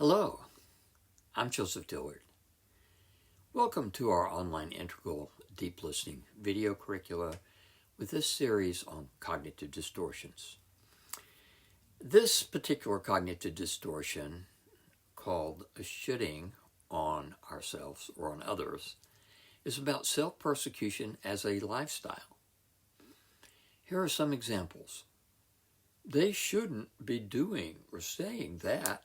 Hello, I'm Joseph Dillard. Welcome to our online integral deep listening video curricula with this series on cognitive distortions. This particular cognitive distortion, called shooting on ourselves or on others, is about self-persecution as a lifestyle. Here are some examples. They shouldn't be doing or saying that.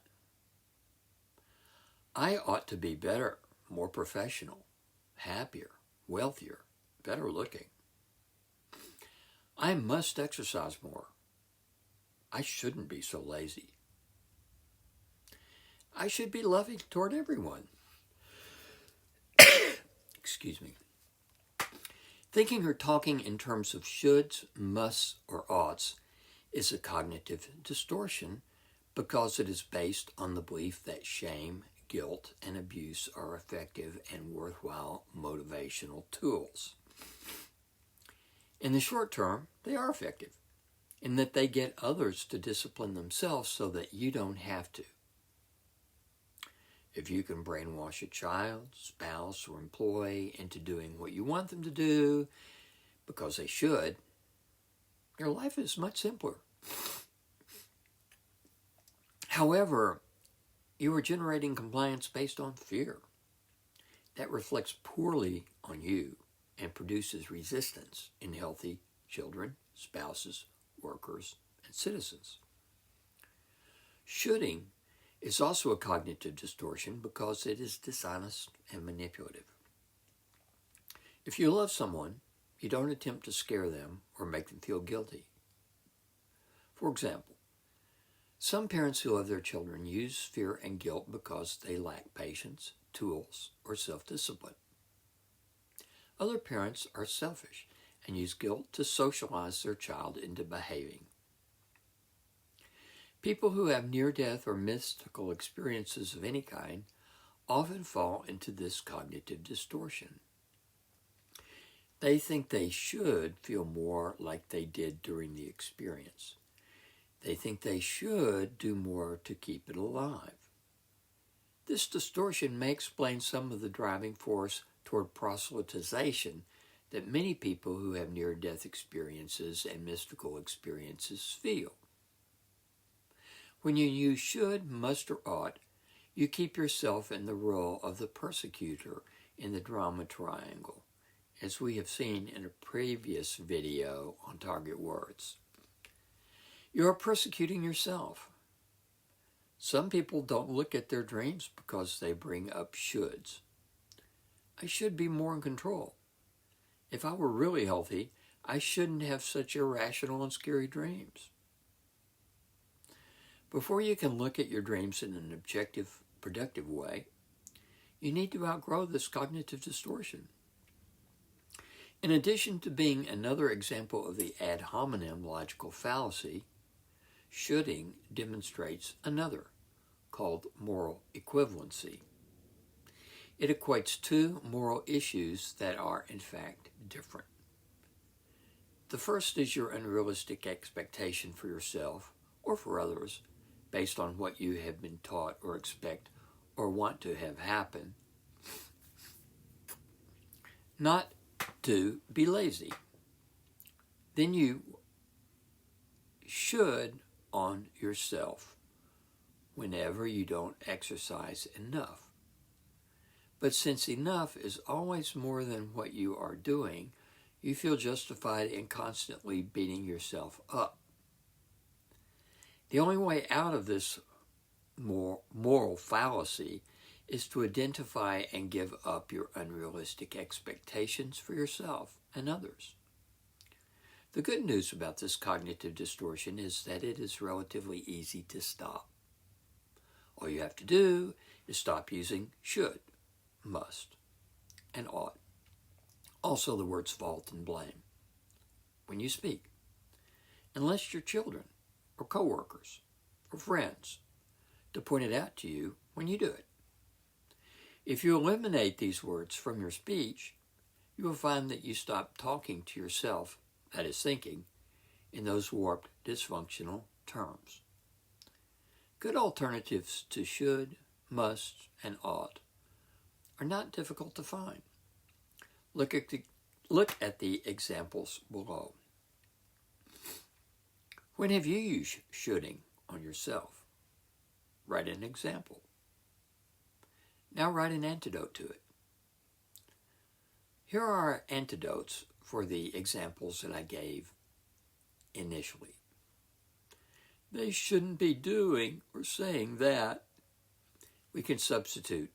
I ought to be better, more professional, happier, wealthier, better looking. I must exercise more. I shouldn't be so lazy. I should be loving toward everyone. Excuse me. Thinking or talking in terms of shoulds, musts, or oughts is a cognitive distortion because it is based on the belief that shame, guilt, and abuse are effective and worthwhile motivational tools. In the short term, they are effective in that they get others to discipline themselves so that you don't have to. If you can brainwash a child, spouse, or employee into doing what you want them to do because they should, your life is much simpler. However, you are generating compliance based on fear. That reflects poorly on you and produces resistance in healthy children, spouses, workers, and citizens. Shoulding is also a cognitive distortion because it is dishonest and manipulative. If you love someone, you don't attempt to scare them or make them feel guilty. For example, some parents who love their children use fear and guilt because they lack patience, tools, or self-discipline. Other parents are selfish and use guilt to socialize their child into behaving. People who have near-death or mystical experiences of any kind often fall into this cognitive distortion. They think they should feel more like they did during the experience. They think they should do more to keep it alive. This distortion may explain some of the driving force toward proselytization that many people who have near-death experiences and mystical experiences feel. When you use should, must, or ought, you keep yourself in the role of the persecutor in the drama triangle, as we have seen in a previous video on target words. You are persecuting yourself. Some people don't look at their dreams because they bring up shoulds. I should be more in control. If I were really healthy, I shouldn't have such irrational and scary dreams. Before you can look at your dreams in an objective, productive way, you need to outgrow this cognitive distortion. In addition to being another example of the ad hominem logical fallacy, shoulding demonstrates another, called moral equivalency. It equates two moral issues that are, in fact, different. The first is your unrealistic expectation for yourself or for others based on what you have been taught or expect or want to have happen. Not to be lazy. Then you should on yourself whenever you don't exercise enough. But since enough is always more than what you are doing, you feel justified in constantly beating yourself up. The only way out of this moral fallacy is to identify and give up your unrealistic expectations for yourself and others. The good news about this cognitive distortion is that it is relatively easy to stop. All you have to do is stop using should, must, and ought. Also the words fault and blame when you speak, unless your children or coworkers or friends to point it out to you when you do it. If you eliminate these words from your speech, you will find that you stop talking to yourself, that is thinking, in those warped, dysfunctional terms. Good alternatives to should, must, and ought are not difficult to find. Look at the examples below. When have you used shoulding on yourself? Write an example. Now write an antidote to it. Here are our antidotes for the examples that I gave initially. They shouldn't be doing or saying that. We can substitute.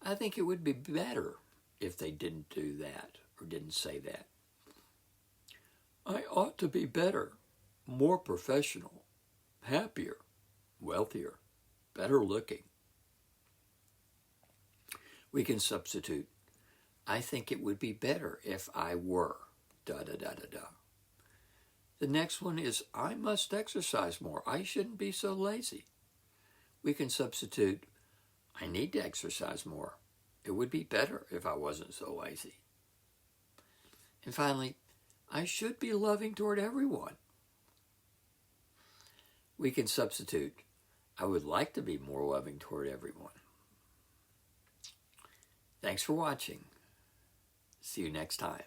I think it would be better if they didn't do that or didn't say that. I ought to be better, more professional, happier, wealthier, better looking. We can substitute. I think it would be better if I were, da-da-da-da-da. The next one is, I must exercise more. I shouldn't be so lazy. We can substitute, I need to exercise more. It would be better if I wasn't so lazy. And finally, I should be loving toward everyone. We can substitute, I would like to be more loving toward everyone. Thanks for watching. See you next time.